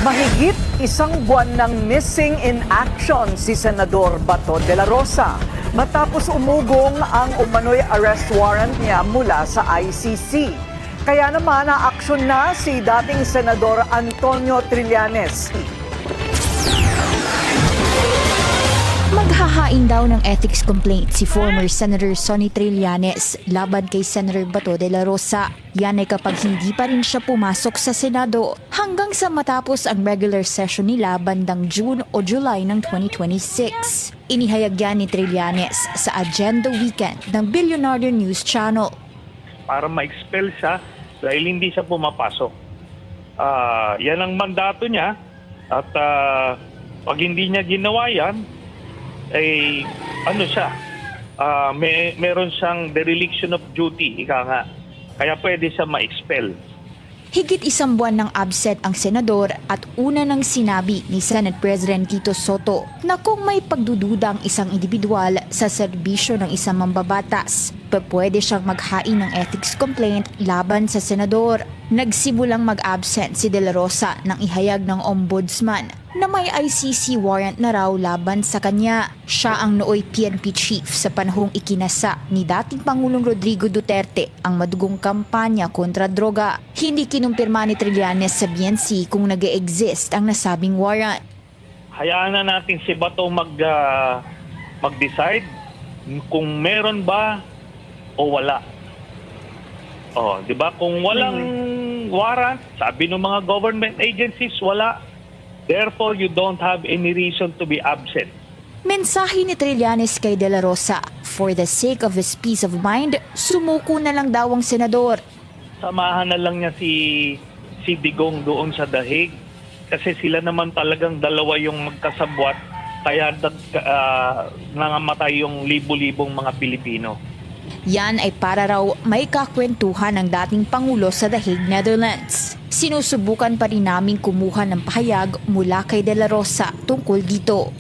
Mahigit isang buwan ng missing in action si Senador Bato de la Rosa matapos umugong ang umano'y arrest warrant niya mula sa ICC. Kaya naman na-aksyon na si dating Senador Antonio Trillanes. Maghahain daw ng ethics complaint si former Senator Sonny Trillanes laban kay Senator Bato de la Rosa. Yan ay kapag hindi pa rin siya pumasok sa Senado hanggang sa matapos ang regular session nila bandang June o July ng 2026. Inihayag yan ni Trillanes sa Agenda Weekend ng Billionaire News Channel. Para ma-expel siya dahil hindi siya pumapasok. Yan ang mandato niya at pag hindi niya ginawa yan, ay ano siya, meron siyang dereliction of duty, ika nga. Kaya pwede siya ma-expel. Higit isang buwan ng absent ang senador at una nang sinabi ni Senate President Tito Soto na kung may pagdududa ang isang individual sa serbisyo ng isang mambabatas, pwede siyang maghain ng ethics complaint laban sa senador. Nagsimulang mag-absent si De La Rosa nang ihayag ng ombudsman na may ICC warrant na raw laban sa kanya. Siya ang nooy PNP chief sa panahong ikinasa ni dating Pangulong Rodrigo Duterte ang madugong kampanya kontra droga. Hindi kinumpirma ni Trillanes sa BNC kung nag-e-exist ang nasabing warrant. Hayaan na natin si Bato mag-decide kung meron ba o wala. Di ba? Kung walang warrant, sabi ng mga government agencies, wala. Therefore, you don't have any reason to be absent. Mensahe ni Trillanes kay De La Rosa, for the sake of his peace of mind, sumuko na lang daw ang senador. Samahan na lang niya si Digong doon sa Dahig kasi sila naman talagang dalawa yung magkasabwat kaya nangamatay yung libo-libong mga Pilipino. Yan ay para raw may kakwentuhan ng dating Pangulo sa The Hague, Netherlands. Sinusubukan pa rin naming kumuha ng pahayag mula kay De La Rosa tungkol dito.